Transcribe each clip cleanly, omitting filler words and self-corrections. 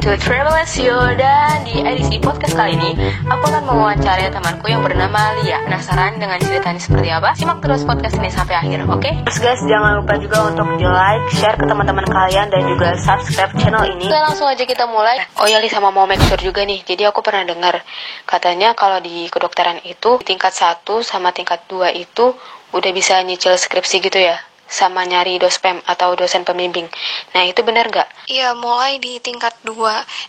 to Travelesio, dan di edisi podcast kali ini aku akan mewawancarai temanku yang bernama Lia. Penasaran dengan ceritanya seperti apa? Simak terus podcast ini sampai akhir, oke? Terus guys, jangan lupa juga untuk di like, share ke teman-teman kalian, dan juga subscribe channel ini. Oke, langsung aja kita mulai. Oh ya Li, sama mau make sure juga nih, jadi aku pernah dengar katanya kalau di kedokteran itu tingkat 1 sama tingkat 2 itu udah bisa nyicil skripsi gitu ya, sama nyari dospem atau dosen pembimbing. Nah, itu benar nggak? Iya, mulai di tingkat 2.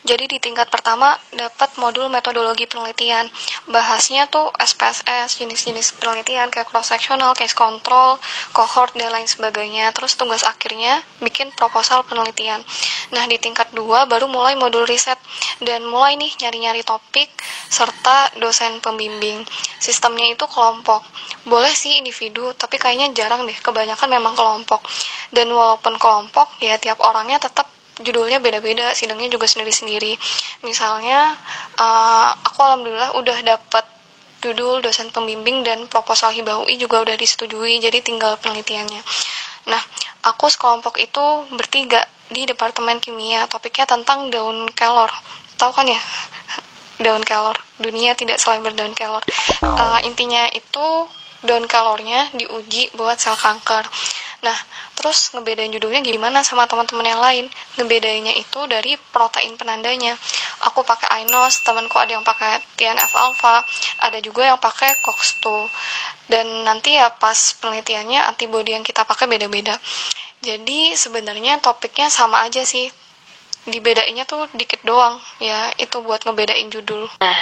Jadi di tingkat pertama dapat modul metodologi penelitian. Bahasnya tuh SPSS, jenis-jenis penelitian kayak cross-sectional, case control, cohort, dan lain sebagainya. Terus tugas akhirnya bikin proposal penelitian. Nah, di tingkat 2 baru mulai modul riset. Dan mulai nih nyari-nyari topik serta dosen pembimbing. Sistemnya itu kelompok. Boleh sih individu, tapi kayaknya jarang deh. Kebanyakan memang kelompok. Dan walaupun kelompok, ya tiap orangnya tetap judulnya beda-beda, sidangnya juga sendiri-sendiri. Misalnya, aku alhamdulillah udah dapet judul dosen pembimbing dan proposal hibah UI juga udah disetujui, jadi tinggal penelitiannya. Nah, aku sekelompok itu bertiga di Departemen Kimia, topiknya tentang daun kelor. Tahu kan ya? Daun kelor, dunia tidak selain berdaun kelor. Intinya itu daun kelornya diuji buat sel kanker. Nah, terus ngebedain judulnya gimana sama teman-teman yang lain? Ngebedainnya itu dari protein penandanya. Aku pakai INOS, temanku ada yang pakai TNF-alpha, ada juga yang pakai COX-2. Dan nanti ya pas penelitiannya antibody yang kita pakai beda-beda. Jadi sebenarnya topiknya sama aja sih. Dibedainnya tuh dikit doang. Ya, itu buat ngebedain judul. Nah,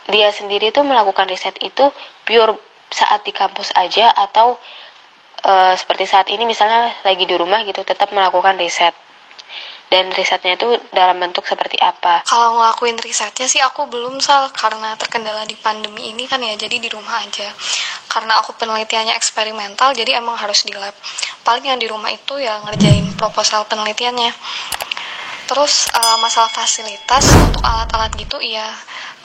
dia sendiri tuh melakukan riset itu pure saat di kampus aja atau seperti saat ini misalnya lagi di rumah gitu tetap melakukan riset, dan risetnya itu dalam bentuk seperti apa? Kalau ngelakuin risetnya sih aku belum karena terkendala di pandemi ini kan ya, jadi di rumah aja. Karena aku penelitiannya eksperimental, jadi emang harus di lab. Paling yang di rumah itu ya ngerjain proposal penelitiannya. Terus masalah fasilitas untuk alat-alat gitu ya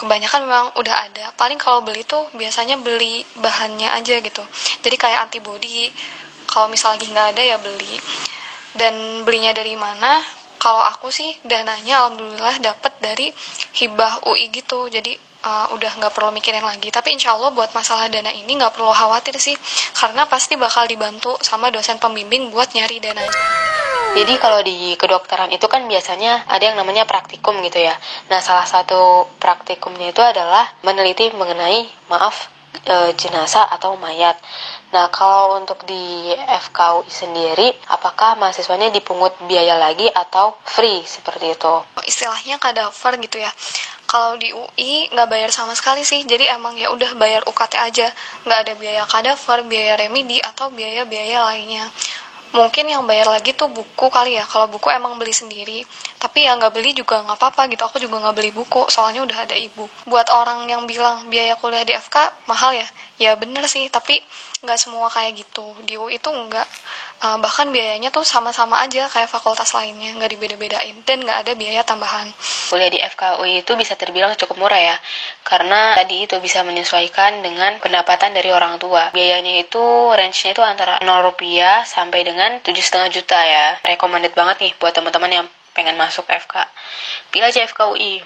kebanyakan memang udah ada. Paling kalau beli tuh biasanya beli bahannya aja gitu. Jadi kayak antibody, kalau misalnya lagi nggak ada ya beli. Dan belinya dari mana? Kalau aku sih dananya alhamdulillah dapat dari hibah UI gitu. Jadi udah nggak perlu mikirin lagi. Tapi insya Allah buat masalah dana ini nggak perlu khawatir sih, karena pasti bakal dibantu sama dosen pembimbing buat nyari dananya. Jadi kalau di kedokteran itu kan biasanya ada yang namanya praktikum gitu ya. Nah, salah satu praktikumnya itu adalah meneliti mengenai jenazah atau mayat. Nah, kalau untuk di FKUI sendiri, apakah mahasiswanya dipungut biaya lagi atau free seperti itu? Istilahnya kadaver gitu ya. Kalau di UI nggak bayar sama sekali sih, jadi emang ya udah bayar UKT aja, nggak ada biaya kadaver, biaya remedi atau biaya-biaya lainnya. Mungkin yang bayar lagi tuh buku kali ya, kalau buku emang beli sendiri. Tapi ya nggak beli juga nggak apa-apa gitu, aku juga nggak beli buku, soalnya udah ada e-book. Buat orang yang bilang biaya kuliah di FK mahal ya bener sih, tapi nggak semua kayak gitu. Di UI itu nggak, bahkan biayanya tuh sama-sama aja kayak fakultas lainnya, nggak dibeda-bedain, dan nggak ada biaya tambahan. Kuliah di FKUI itu bisa terbilang cukup murah ya, karena tadi itu bisa menyesuaikan dengan pendapatan dari orang tua. Biayanya itu range-nya itu antara 0 rupiah sampai dengan 7,5 juta ya. Recommended banget nih buat teman-teman yang pengen masuk FK. Pilih aja FKUI.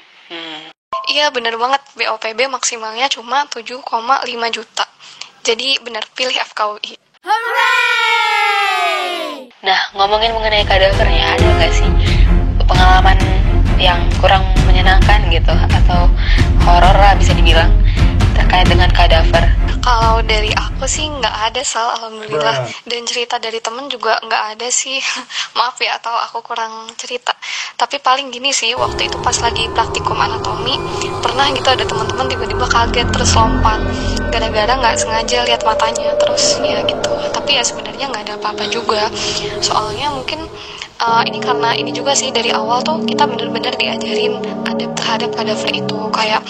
Iya bener banget, BOPB maksimalnya cuma 7,5 juta. Jadi bener, pilih FKUI. Hooray! Nah, ngomongin mengenai kadavernya, ada nggak sih pengalaman yang kurang menyenangkan gitu, atau horor lah bisa dibilang, terkait dengan kadaver? Kalau dari aku sih nggak ada, alhamdulillah. Dan cerita dari temen juga nggak ada sih. Maaf ya, atau aku kurang cerita. Tapi paling gini sih, waktu itu pas lagi praktikum anatomi, pernah gitu ada teman-teman tiba-tiba kaget terus lompat. Gara-gara nggak sengaja lihat matanya, terus ya gitu. Tapi ya sebenarnya nggak ada apa-apa juga. Soalnya mungkin ini karena ini juga sih dari awal tuh kita bener-bener diajarin adab terhadap kadaver itu, kayak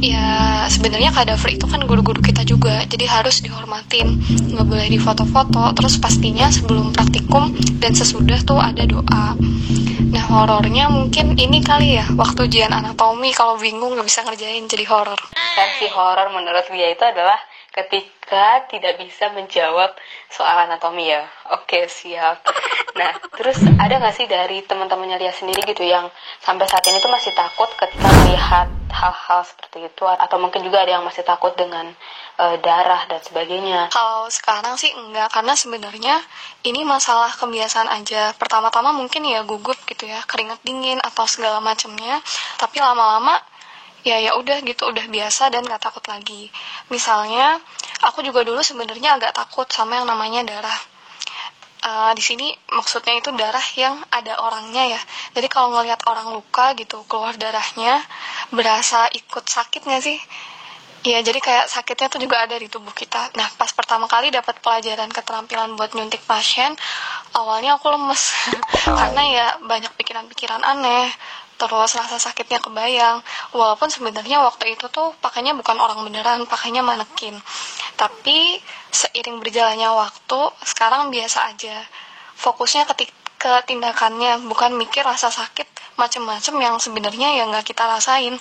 ya sebenarnya kadaver itu kan guru-guru kita juga, jadi harus dihormatin, nggak boleh difoto-foto. Terus pastinya sebelum praktikum dan sesudah tuh ada doa. Nah, horornya mungkin ini kali ya, waktu ujian anatomi kalau bingung nggak bisa ngerjain jadi horor. Versi horor menurut dia itu adalah ketika tidak bisa menjawab soal anatomi ya. Oke, siap. Nah, terus ada nggak sih dari teman-temannya Lia sendiri gitu yang sampai saat ini tuh masih takut ketika melihat hal-hal seperti itu, atau mungkin juga ada yang masih takut dengan darah dan sebagainya? Kalau sekarang sih enggak, karena sebenarnya ini masalah kebiasaan aja. Pertama-tama mungkin ya gugup gitu ya, keringat dingin atau segala macamnya. Tapi lama-lama ya udah gitu, udah biasa dan nggak takut lagi. Misalnya aku juga dulu sebenarnya agak takut sama yang namanya darah. Di sini maksudnya itu darah yang ada orangnya ya. Jadi kalau ngelihat orang luka gitu keluar darahnya, berasa ikut sakit nggak sih? Iya, jadi kayak sakitnya tuh juga ada di tubuh kita. Nah, pas pertama kali dapat pelajaran keterampilan buat nyuntik pasien, awalnya aku lemes karena ya banyak pikiran-pikiran aneh. Terus rasa sakitnya kebayang, walaupun sebenarnya waktu itu tuh pakainya bukan orang beneran, pakainya manekin. Tapi seiring berjalannya waktu, sekarang biasa aja. Fokusnya ke tindakannya, bukan mikir rasa sakit macem-macem yang sebenarnya ya nggak kita rasain.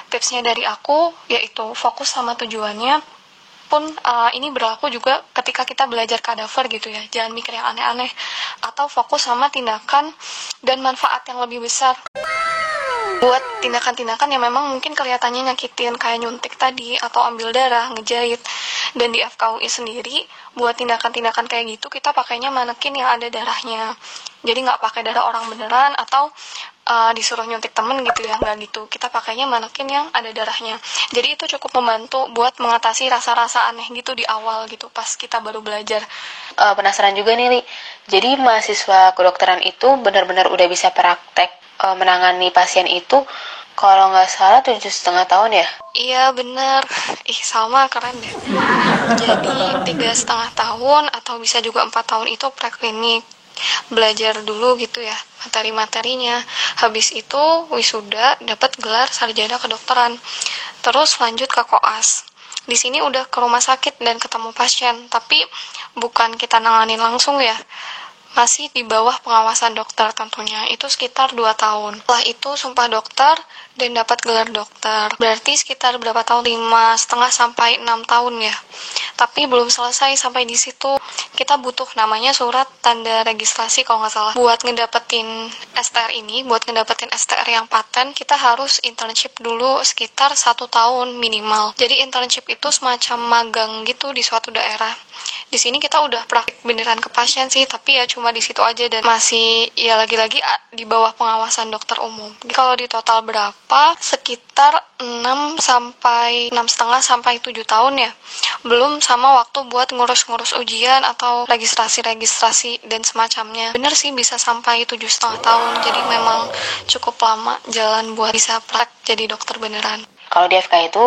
Tipsnya dari aku yaitu fokus sama tujuannya. Pun ini berlaku juga ketika kita belajar kadaver gitu ya, jangan mikir yang aneh-aneh, atau fokus sama tindakan dan manfaat yang lebih besar. Buat tindakan-tindakan yang memang mungkin kelihatannya nyakitin, kayak nyuntik tadi, atau ambil darah, ngejahit. Dan di FKUI sendiri, buat tindakan-tindakan kayak gitu, kita pakainya manekin yang ada darahnya. Jadi nggak pakai darah orang beneran, atau disuruh nyuntik temen gitu ya, nggak gitu. Kita pakainya manekin yang ada darahnya. Jadi itu cukup membantu buat mengatasi rasa-rasa aneh gitu di awal gitu, pas kita baru belajar. Penasaran juga nih, Li. Jadi mahasiswa kedokteran itu benar-benar udah bisa praktek menangani pasien itu, kalau nggak salah 7,5 tahun ya? Iya bener, sama keren deh. Jadi 3,5 tahun atau bisa juga 4 tahun itu preklinik, belajar dulu gitu ya materi-materinya. Habis itu wisuda, dapat gelar sarjana kedokteran. Terus lanjut ke koas. Di sini udah ke rumah sakit dan ketemu pasien, tapi bukan kita nanganin langsung ya. Masih di bawah pengawasan dokter tentunya, itu sekitar 2 tahun. Setelah itu sumpah dokter dan dapat gelar dokter. Berarti sekitar berapa tahun? 5,5 sampai 6 tahun ya. Tapi belum selesai sampai di situ. Kita butuh namanya surat tanda registrasi kalau nggak salah. Buat ngedapetin STR ini, buat ngedapetin STR yang paten, kita harus internship dulu sekitar 1 tahun minimal. Jadi internship itu semacam magang gitu di suatu daerah. Di sini kita udah praktik beneran ke pasien sih, tapi ya cuma di situ aja dan masih ya lagi-lagi di bawah pengawasan dokter umum. Jadi kalau di total berapa? Sekitar 6,5 sampai 7 tahun ya. Belum sama waktu buat ngurus-ngurus ujian atau registrasi-registrasi dan semacamnya. Bener sih bisa sampai 7,5 tahun. Jadi memang cukup lama jalan buat bisa praktek jadi dokter beneran. Kalau di FK itu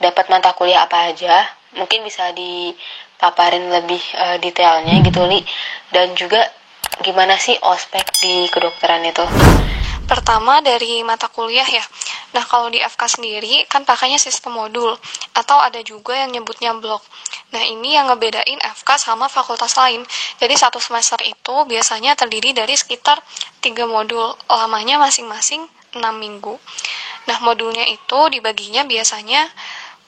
dapat mata kuliah apa aja? Mungkin bisa dipaparin lebih detailnya gitu, Li. Dan juga gimana sih ospek di kedokteran itu? Pertama dari mata kuliah ya. Nah kalau di FK sendiri kan pakainya sistem modul, atau ada juga yang nyebutnya blok. Nah ini yang ngebedain FK sama fakultas lain. Jadi satu semester itu biasanya terdiri dari sekitar 3 modul, lamanya masing-masing 6 minggu. Nah modulnya itu dibaginya biasanya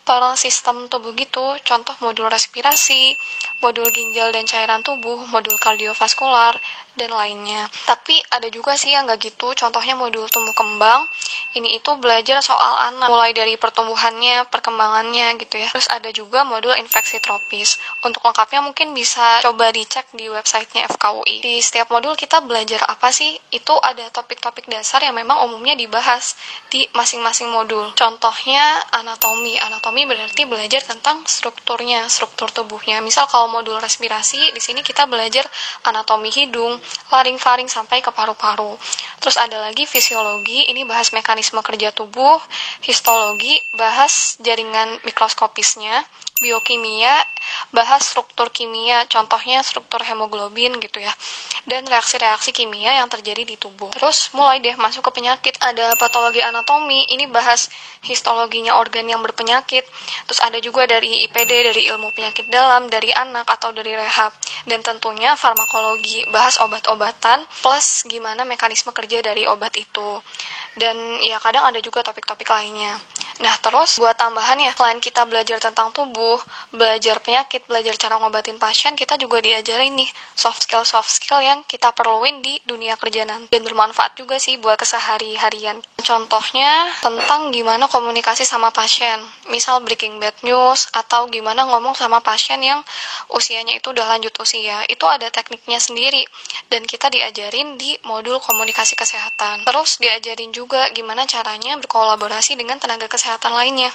per sistem tubuh gitu, contoh modul respirasi, modul ginjal dan cairan tubuh, modul kardiovaskular, dan lainnya. Tapi ada juga sih yang nggak gitu, contohnya modul tumbuh kembang, ini itu belajar soal anak, mulai dari pertumbuhannya, perkembangannya gitu ya. Terus ada juga modul infeksi tropis. Untuk lengkapnya mungkin bisa coba dicek di websitenya FKUI. Di setiap modul kita belajar apa sih, itu ada topik-topik dasar yang memang umumnya dibahas di masing-masing modul. Contohnya anatomi berarti belajar tentang strukturnya, struktur tubuhnya. Misal kalau modul respirasi, di sini kita belajar anatomi hidung, laring-faring sampai ke paru-paru. Terus ada lagi fisiologi, ini bahas mekanisme kerja tubuh, histologi, bahas jaringan mikroskopisnya, biokimia, bahas struktur kimia, contohnya struktur hemoglobin gitu ya, dan reaksi-reaksi kimia yang terjadi di tubuh. Terus mulai deh masuk ke penyakit, ada patologi anatomi, ini bahas histologinya organ yang berpenyakit. Terus ada juga dari IPD, dari ilmu penyakit dalam, dari anak atau dari rehab, dan tentunya farmakologi, bahas obat-obatan plus gimana mekanisme kerja dari obat itu. Dan ya kadang ada juga topik-topik lainnya. Nah terus buat tambahan ya, selain kita belajar tentang tubuh, butuh belajar penyakit, belajar cara ngobatin pasien, kita juga diajarin nih soft skill yang kita perluin di dunia kerja nanti, dan bermanfaat juga sih buat kesehari-harian. Contohnya tentang gimana komunikasi sama pasien, misal breaking bad news, atau gimana ngomong sama pasien yang usianya itu udah lanjut usia. Itu ada tekniknya sendiri, dan kita diajarin di modul komunikasi kesehatan. Terus diajarin juga gimana caranya berkolaborasi dengan tenaga kesehatan lainnya.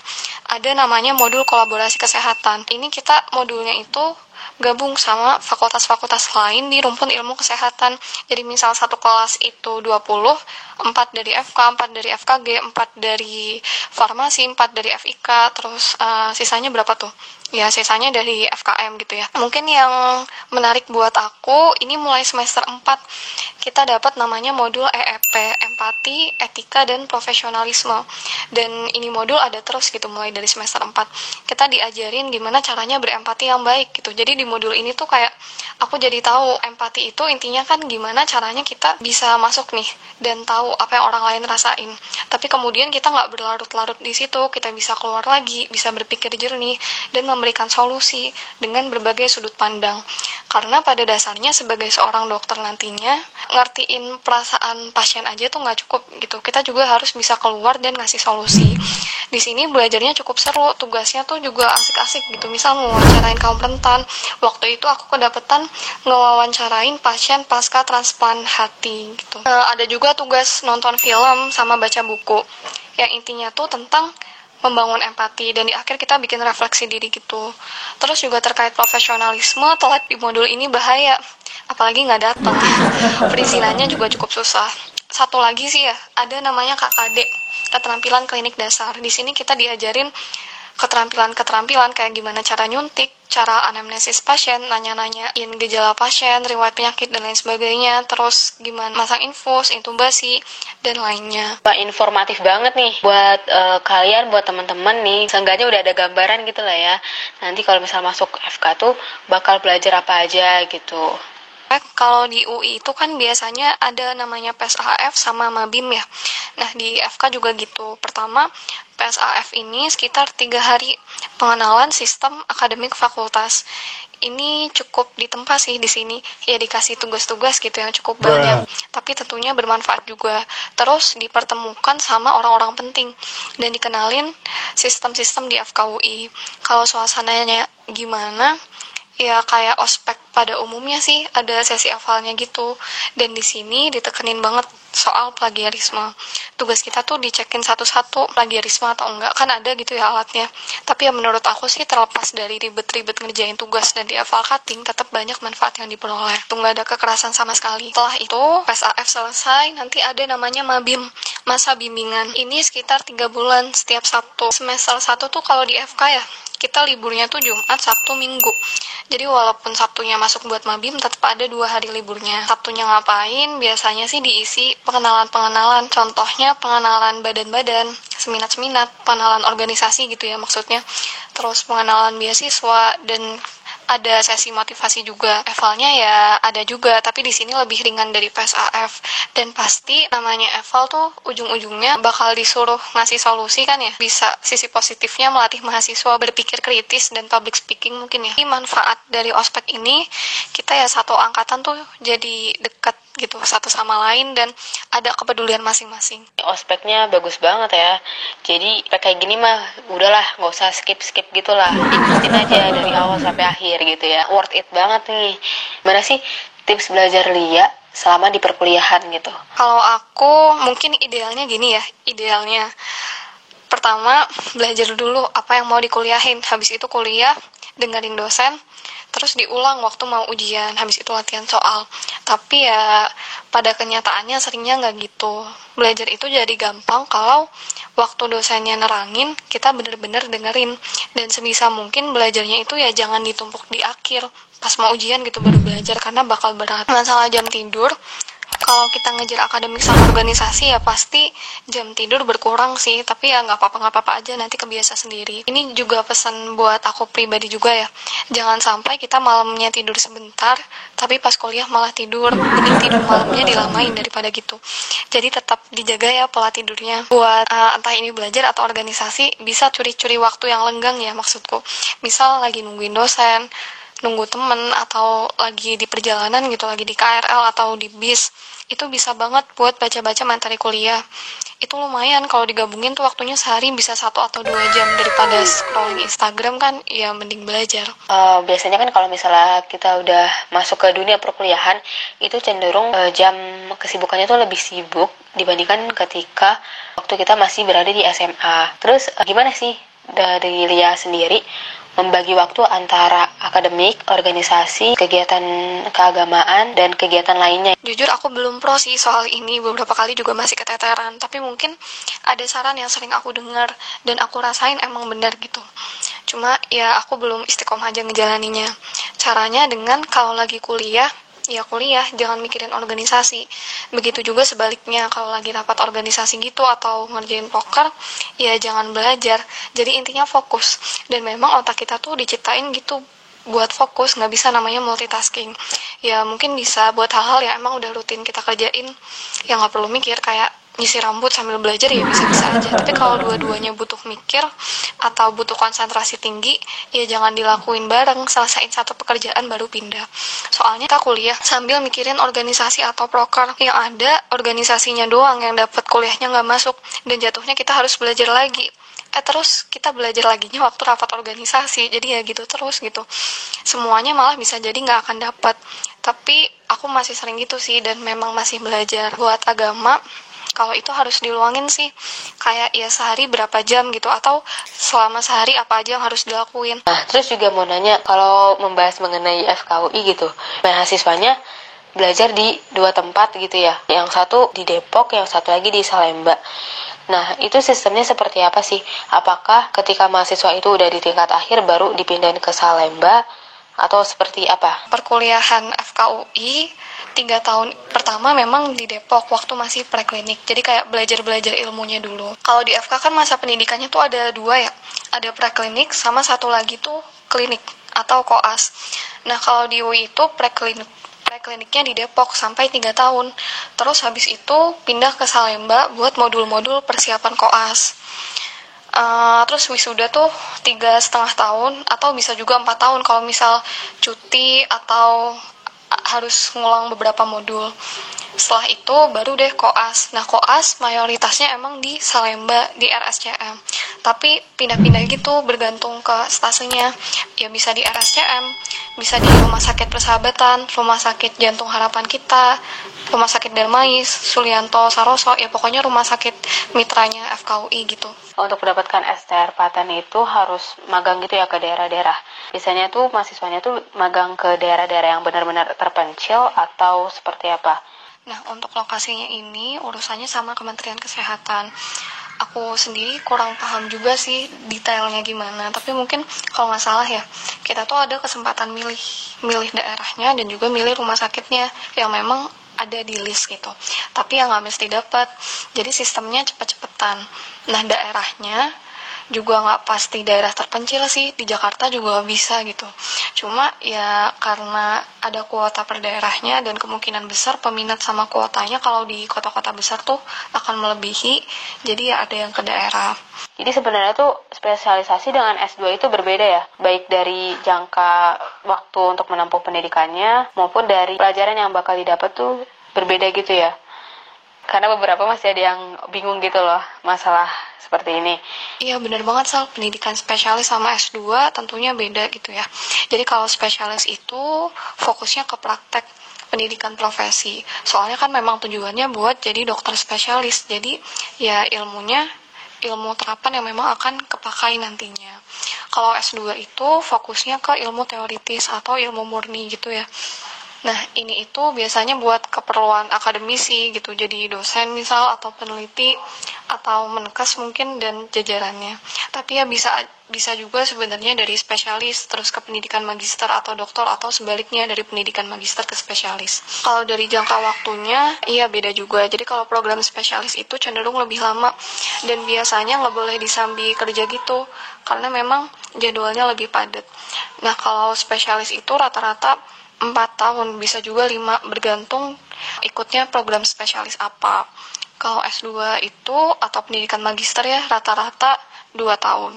Ada namanya modul kolaborasi kesehatan. Ini kita modulnya itu gabung sama fakultas-fakultas lain di rumpun ilmu kesehatan. Jadi misal satu kelas itu 20, 4 dari FK, 4 dari FKG, 4 dari farmasi, 4 dari FIK, terus sisanya berapa tuh? Ya sisanya dari FKM gitu ya. Mungkin yang menarik buat aku, ini mulai semester 4 kita dapat namanya modul EEP, empati, etika, dan profesionalisme. Dan ini modul ada terus gitu mulai dari semester 4. Kita diajarin gimana caranya berempati yang baik gitu. Jadi di modul ini tuh kayak aku jadi tahu empati itu intinya kan gimana caranya kita bisa masuk nih dan tahu apa yang orang lain rasain. Tapi kemudian kita nggak berlarut-larut di situ, kita bisa keluar lagi, bisa berpikir jernih dan memberikan solusi dengan berbagai sudut pandang. Karena pada dasarnya sebagai seorang dokter nantinya ngertiin perasaan pasien aja tuh nggak cukup gitu. Kita juga harus bisa keluar dan ngasih solusi. Di sini belajarnya cukup seru, tugasnya tuh juga asik-asik gitu. Misal ngewawancarain kaum rentan. Waktu itu aku kedapetan ngewawancarain pasien pasca transplant hati gitu. Ada juga tugas nonton film sama baca buku. Yang intinya tuh tentang membangun empati, dan di akhir kita bikin refleksi diri gitu. Terus juga terkait profesionalisme, telat di modul ini bahaya, apalagi nggak datang. Perizinannya juga cukup susah. Satu lagi sih ya, ada namanya KKD, keterampilan klinik dasar. Di sini kita diajarin keterampilan kayak gimana cara nyuntik, cara anamnesis pasien, nanya-nanyain gejala pasien, riwayat penyakit, dan lain sebagainya. Terus gimana masang infus, intubasi, dan lainnya. Informatif banget nih buat kalian, buat teman-teman nih. Seenggaknya udah ada gambaran gitu lah ya. Nanti kalau misal masuk FK tuh bakal belajar apa aja gitu. Kalau di UI itu kan biasanya ada namanya PSAF sama Mabim ya. Nah di FK juga gitu. Pertama, PSAF ini sekitar 3 hari pengenalan sistem akademik fakultas. Ini cukup ditempa sih di sini. Ya dikasih tugas-tugas gitu yang cukup banyak. Tapi tentunya bermanfaat juga. Terus dipertemukan sama orang-orang penting dan dikenalin sistem-sistem di FKUI. Kalau suasananya gimana? Ya kayak ospek pada umumnya sih, ada sesi hafalnya gitu. Dan di sini ditekenin banget soal plagiarisme. Tugas kita tuh dicekin satu-satu plagiarisme atau enggak, kan ada gitu ya alatnya. Tapi ya menurut aku sih terlepas dari ribet-ribet ngerjain tugas dan dihafal cutting, tetap banyak manfaat yang diperoleh. Tuh nggak ada kekerasan sama sekali. Setelah itu PSAF selesai, nanti ada namanya Mabim, masa bimbingan. Ini sekitar 3 bulan setiap Sabtu. Semester 1 tuh kalau di FK ya, kita liburnya tuh Jumat, Sabtu, Minggu. Jadi walaupun Sabtunya masuk buat Mabim, tetap ada 2 hari liburnya. Sabtunya ngapain? Biasanya sih diisi pengenalan-pengenalan. Contohnya pengenalan badan-badan, seminat-seminat, pengenalan organisasi gitu ya maksudnya. Terus pengenalan beasiswa, dan ada sesi motivasi juga. Evalnya ya ada juga, tapi di sini lebih ringan dari PSAF. Dan pasti namanya eval tuh ujung-ujungnya bakal disuruh ngasih solusi kan ya. Bisa sisi positifnya melatih mahasiswa berpikir kritis dan public speaking mungkin ya. Ini manfaat dari ospek ini, kita ya satu angkatan tuh jadi dekat gitu satu sama lain dan ada kepedulian masing-masing. Ospeknya bagus banget ya. Jadi kayak gini mah udahlah, nggak usah skip gitu lah. Ikutin aja dari awal sampai akhir gitu ya. Worth it banget nih. Gimana sih tips belajar Lia selama di perkuliahan gitu? Kalau aku mungkin idealnya gini ya. Idealnya pertama belajar dulu apa yang mau dikuliahin. Habis itu kuliah, dengerin dosen, terus diulang waktu mau ujian, habis itu latihan soal. Tapi ya pada kenyataannya seringnya nggak gitu. Belajar itu jadi gampang kalau waktu dosennya nerangin, kita bener-bener dengerin. Dan sebisa mungkin belajarnya itu ya jangan ditumpuk di akhir, pas mau ujian gitu baru belajar, karena bakal berat. Masalah jam tidur, Kalau kita ngejar akademik sama organisasi ya pasti jam tidur berkurang sih, tapi ya nggak apa-apa aja, nanti kebiasa sendiri. Ini juga pesan buat aku pribadi juga ya, jangan sampai kita malamnya tidur sebentar tapi pas kuliah malah tidur, mending tidur malamnya dilamain daripada gitu. Jadi tetap dijaga ya pola tidurnya. Buat entah ini belajar atau organisasi, bisa curi-curi waktu yang lenggang ya maksudku. Misal lagi nungguin dosen, nunggu temen, atau lagi di perjalanan gitu, lagi di KRL atau di bis, itu bisa banget buat baca-baca materi kuliah. Itu lumayan kalau digabungin tuh waktunya sehari bisa 1 atau 2 jam, daripada scrolling Instagram kan ya mending belajar. Biasanya kan kalau misalnya kita udah masuk ke dunia perkuliahan, itu cenderung jam kesibukannya tuh lebih sibuk dibandingkan ketika waktu kita masih berada di SMA. Terus gimana sih dari Lia sendiri membagi waktu antara akademik, organisasi, kegiatan keagamaan, dan kegiatan lainnya? Jujur aku belum pro sih soal ini, beberapa kali juga masih keteteran, tapi mungkin ada saran yang sering aku dengar dan aku rasain emang benar gitu. Cuma ya aku belum istiqomah aja ngejalaninya. Caranya dengan kalau lagi kuliah, ya kuliah, jangan mikirin organisasi. Begitu juga sebaliknya, kalau lagi rapat organisasi gitu atau ngerjain poker, ya jangan belajar. Jadi intinya fokus. Dan memang otak kita tuh diciptain gitu buat fokus, nggak bisa namanya multitasking. Ya mungkin bisa buat hal-hal yang emang udah rutin kita kerjain, yang nggak perlu mikir, kayak nyisir rambut sambil belajar ya bisa-bisa aja. Tapi kalau dua-duanya butuh mikir atau butuh konsentrasi tinggi, ya jangan dilakuin bareng, selesaiin satu pekerjaan baru pindah. Soalnya kita kuliah sambil mikirin organisasi atau proker, yang ada organisasinya doang yang dapat, kuliahnya nggak masuk, dan jatuhnya kita harus belajar lagi. Terus kita belajar laginya waktu rapat organisasi, jadi ya gitu terus gitu. Semuanya malah bisa jadi nggak akan dapat. Tapi aku masih sering gitu sih, dan memang masih belajar. Buat agama, kalau itu harus diluangin sih, kayak ya sehari berapa jam gitu, atau selama sehari apa aja yang harus dilakuin. Nah, terus juga mau nanya, kalau membahas mengenai FKUI gitu, mahasiswanya belajar di 2 tempat gitu ya, yang satu di Depok, yang satu lagi di Salemba. Nah, itu sistemnya seperti apa sih? Apakah ketika mahasiswa itu udah di tingkat akhir baru dipindahin ke Salemba, atau seperti apa? Perkuliahan FKUI 3 tahun pertama memang di Depok waktu masih preklinik, jadi kayak belajar ilmunya dulu. Kalau di FK kan masa pendidikannya tuh ada 2 ya, ada preklinik sama satu lagi tuh klinik atau koas. Nah kalau di UI itu prekliniknya di Depok sampai 3 tahun, terus habis itu pindah ke Salemba buat modul-modul persiapan koas. Terus wisuda tuh 3,5 tahun, atau bisa juga 4 tahun kalau misal cuti atau harus ngulang beberapa modul. Setelah itu baru deh koas. Nah koas mayoritasnya emang di Salemba, di RSCM, tapi pindah-pindah gitu bergantung ke stasiunnya. Ya bisa di RSCM, bisa di Rumah Sakit Persahabatan, Rumah Sakit Jantung Harapan Kita, Rumah Sakit Darmais, Sulianto Saroso, ya pokoknya rumah sakit mitranya FKUI gitu. Untuk mendapatkan STR paten itu harus magang gitu ya ke daerah-daerah. Biasanya tuh mahasiswanya tuh magang ke daerah-daerah yang benar-benar terpencil atau seperti apa? Nah, untuk lokasinya ini urusannya sama Kementerian Kesehatan. Aku sendiri kurang paham juga sih detailnya gimana, tapi mungkin kalau nggak salah ya, kita tuh ada kesempatan milih daerahnya dan juga milih rumah sakitnya yang memang ada di list gitu. Tapi yang nggak mesti dapat. Jadi sistemnya cepet-cepetan. Nah, daerahnya juga nggak pasti daerah terpencil sih, di Jakarta juga bisa gitu. Cuma ya karena ada kuota per daerahnya, dan kemungkinan besar peminat sama kuotanya kalau di kota-kota besar tuh akan melebihi, jadi ya ada yang ke daerah. Jadi sebenarnya tuh spesialisasi dengan S2 itu berbeda ya, baik dari jangka waktu untuk menempuh pendidikannya maupun dari pelajaran yang bakal didapat tuh berbeda gitu ya. Karena beberapa masih ada yang bingung gitu loh masalah seperti ini. Iya benar banget Sal, pendidikan spesialis sama S2 tentunya beda gitu ya. Jadi kalau spesialis itu fokusnya ke praktek pendidikan profesi. Soalnya kan memang tujuannya buat jadi dokter spesialis. Jadi ya ilmunya ilmu terapan yang memang akan kepakai nantinya. Kalau S2 itu fokusnya ke ilmu teoritis atau ilmu murni gitu ya. Nah, ini itu biasanya buat keperluan akademisi gitu, jadi dosen misal atau peneliti, atau Menkes mungkin dan jajarannya. Tapi ya bisa juga sebenarnya dari spesialis terus ke pendidikan magister atau doktor, atau sebaliknya dari pendidikan magister ke spesialis. Kalau dari jangka waktunya, iya beda juga. Jadi kalau program spesialis itu cenderung lebih lama dan biasanya nggak boleh disambi kerja gitu, karena memang jadwalnya lebih padat. Nah kalau spesialis itu rata-rata 4 tahun, bisa juga 5, bergantung ikutnya program spesialis apa. Kalau S2 itu atau pendidikan magister ya rata-rata 2 tahun.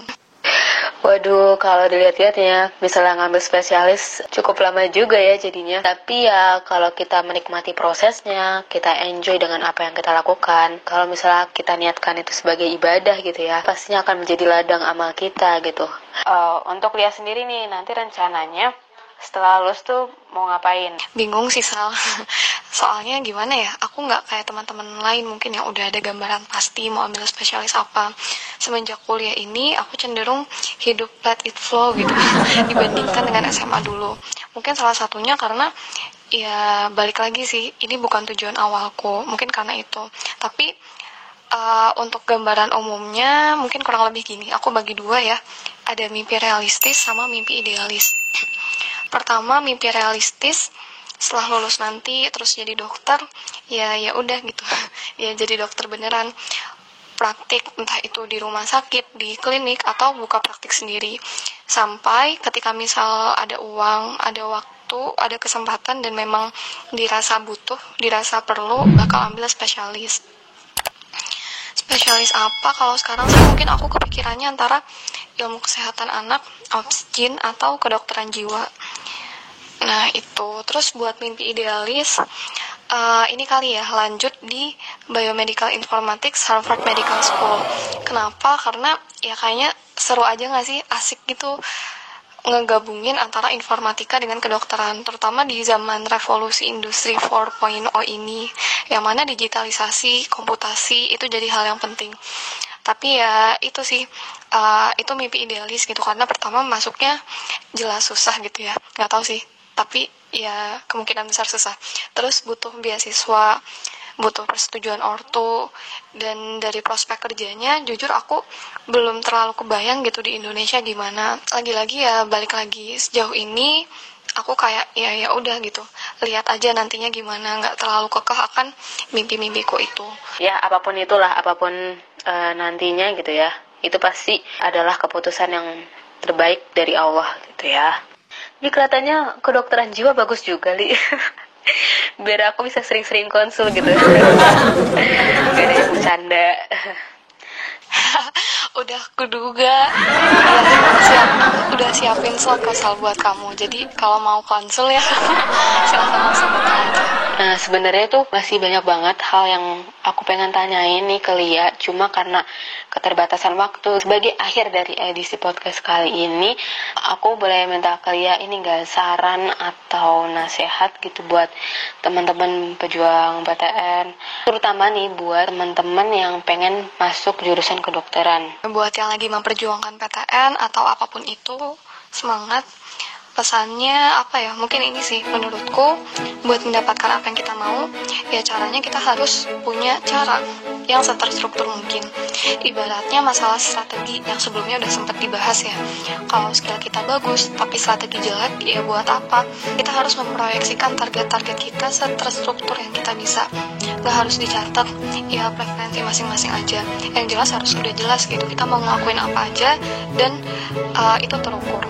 Waduh, kalau dilihat-lihat ya, misalnya ngambil spesialis cukup lama juga ya jadinya. Tapi ya kalau kita menikmati prosesnya, kita enjoy dengan apa yang kita lakukan. Kalau misalnya kita niatkan itu sebagai ibadah gitu ya, pastinya akan menjadi ladang amal kita gitu. Untuk Lia sendiri nih, nanti rencananya setelah lulus tuh mau ngapain? Bingung sih Sal. Soalnya gimana ya, aku nggak kayak teman-teman lain mungkin yang udah ada gambaran pasti mau ambil spesialis apa. Semenjak kuliah ini aku cenderung hidup let it flow gitu dibandingkan dengan SMA dulu. Mungkin salah satunya karena ya balik lagi sih, ini bukan tujuan awalku, mungkin karena itu. Tapi untuk gambaran umumnya mungkin kurang lebih gini, aku bagi 2 ya, ada mimpi realistis sama mimpi idealis. Pertama, mimpi realistis, setelah lulus nanti terus jadi dokter, ya udah gitu. Ya jadi dokter beneran, praktik entah itu di rumah sakit, di klinik, atau buka praktik sendiri. Sampai ketika misal ada uang, ada waktu, ada kesempatan dan memang dirasa butuh, dirasa perlu, bakal ambil spesialis. Spesialis apa? Kalau sekarang sih mungkin aku kepikirannya antara ilmu kesehatan anak, obsgin, atau kedokteran jiwa. Nah itu, terus buat mimpi idealis, ini kali ya lanjut di Biomedical Informatics Harvard Medical School. Kenapa? Karena ya kayaknya seru aja gak sih, asik gitu ngegabungin antara informatika dengan kedokteran, terutama di zaman revolusi industri 4.0 ini, yang mana digitalisasi, komputasi itu jadi hal yang penting. Tapi ya itu sih, itu mimpi idealis gitu, karena pertama masuknya jelas susah gitu ya, nggak tahu sih, tapi ya kemungkinan besar susah. Terus butuh beasiswa, butuh persetujuan ortu, dan dari prospek kerjanya jujur aku belum terlalu kebayang gitu di Indonesia gimana. Lagi-lagi ya balik lagi, sejauh ini aku kayak ya udah gitu, lihat aja nantinya gimana, nggak terlalu kekeh akan mimpi-mimpiku itu. Ya apapun itulah, apapun nantinya gitu ya, itu pasti adalah keputusan yang terbaik dari Allah gitu ya. Ini kelihatannya kedokteran jiwa bagus juga, Li. Biar aku bisa sering-sering konsul gitu. Gak ada yang bercanda. Udah kuduga. Udah siapin slot kosal buat kamu. Jadi kalau mau konsul ya silahkan langsung datang aja. Nah sebenarnya tuh masih banyak banget hal yang aku pengen tanyain nih ke Lia, cuma karena keterbatasan waktu. Sebagai akhir dari edisi podcast kali ini, aku boleh minta ke Lia ini gak saran atau nasihat gitu buat teman-teman pejuang PTN, terutama nih buat teman-teman yang pengen masuk jurusan kedokteran. Buat yang lagi memperjuangkan PTN atau apapun itu, semangat. Pesannya apa ya, mungkin ini sih menurutku, buat mendapatkan apa yang kita mau, ya caranya kita harus punya cara yang seterstruktur mungkin. Ibaratnya masalah strategi yang sebelumnya udah sempat dibahas ya. Kalau skill kita bagus tapi strategi jelek, ya buat apa? Kita harus memproyeksikan target-target kita seterstruktur yang kita bisa. Gak harus dicatat, ya preferensi masing-masing aja. Yang jelas harus udah jelas gitu, kita mau ngelakuin apa aja dan itu terukur.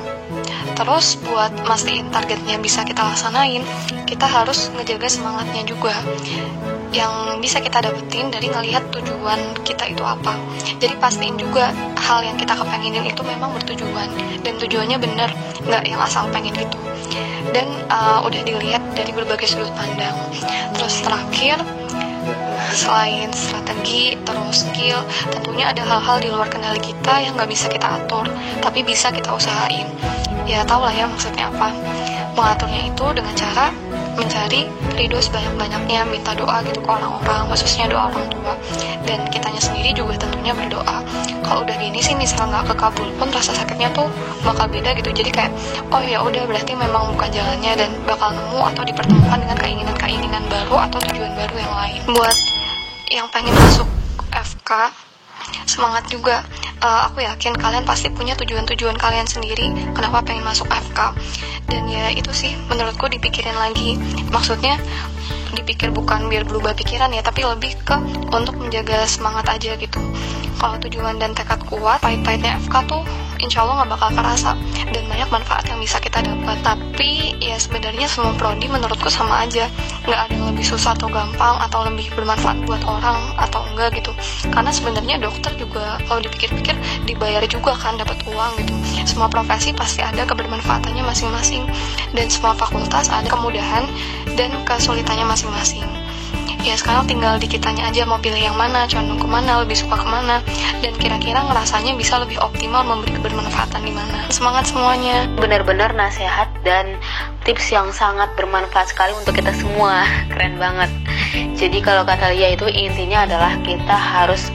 Terus buat mastiin targetnya bisa kita laksanain, kita harus ngejaga semangatnya juga, yang bisa kita dapetin dari ngelihat tujuan kita itu apa. Jadi pastiin juga hal yang kita kepenginin itu memang bertujuan, dan tujuannya bener, nggak yang asal pengen gitu. Dan udah dilihat dari berbagai sudut pandang. Terus terakhir, selain strategi, terus skill, tentunya ada hal-hal di luar kendali kita yang nggak bisa kita atur, tapi bisa kita usahain. Ya tau lah ya maksudnya apa. Mengaturnya itu dengan cara mencari ridho sebanyak-banyaknya, minta doa gitu ke orang-orang, khususnya doa orang tua. Dan kitanya sendiri juga tentunya berdoa. Kalau udah gini sih misal nggak kekabul pun rasa sakitnya tuh bakal beda gitu. Jadi kayak oh ya udah berarti memang bukan jalannya, dan bakal nemu atau dipertemukan dengan keinginan-keinginan baru atau tujuan baru yang lain. Buat yang pengen masuk FK semangat juga. Aku yakin kalian pasti punya tujuan-tujuan kalian sendiri kenapa pengen masuk FK. Dan ya itu sih menurutku dipikirin lagi. Maksudnya dipikir bukan biar berubah pikiran ya, tapi lebih ke untuk menjaga semangat aja gitu. Kalau tujuan dan tekad kuat, pahit-pahitnya FK tuh insya Allah nggak bakal kerasa dan banyak manfaat yang bisa kita dapat. Tapi ya sebenarnya semua prodi menurutku sama aja, nggak ada yang lebih susah atau gampang atau lebih bermanfaat buat orang atau enggak gitu. Karena sebenarnya dokter juga kalau dipikir-pikir dibayar juga kan, dapat uang gitu. Semua profesi pasti ada kebermanfaatannya masing-masing dan semua fakultas ada kemudahan dan kesulitannya masing-masing. Ya sekarang tinggal di kitanya aja mau pilih yang mana, condong kemana, lebih suka kemana, dan kira-kira ngerasanya bisa lebih optimal memberi kebermanfaatan di mana. Semangat semuanya. Benar-benar nasihat dan tips yang sangat bermanfaat sekali untuk kita semua. Keren banget. Jadi kalau kata Lia itu intinya adalah kita harus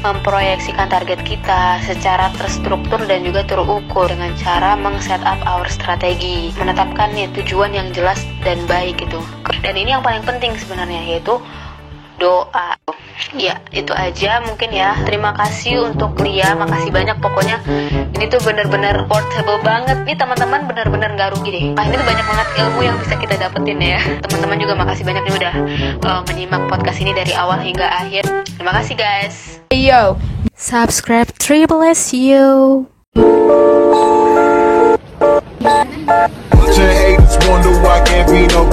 memproyeksikan target kita secara terstruktur dan juga terukur dengan cara meng-setup our strategi, menetapkan nih tujuan yang jelas dan baik gitu. Dan ini yang paling penting sebenarnya, yaitu doa. Ya, itu aja mungkin ya. Terima kasih untuk Lia, makasih banyak pokoknya. Ini tuh bener-bener portable banget nih teman-teman, bener-bener gak rugi deh. Ini tuh banyak banget ilmu yang bisa kita dapetin ya. Teman-teman juga makasih banyak nih udah menyimak podcast ini dari awal hingga akhir. Terima kasih guys. Yo, subscribe Triple SU. Haters wonder why can't be no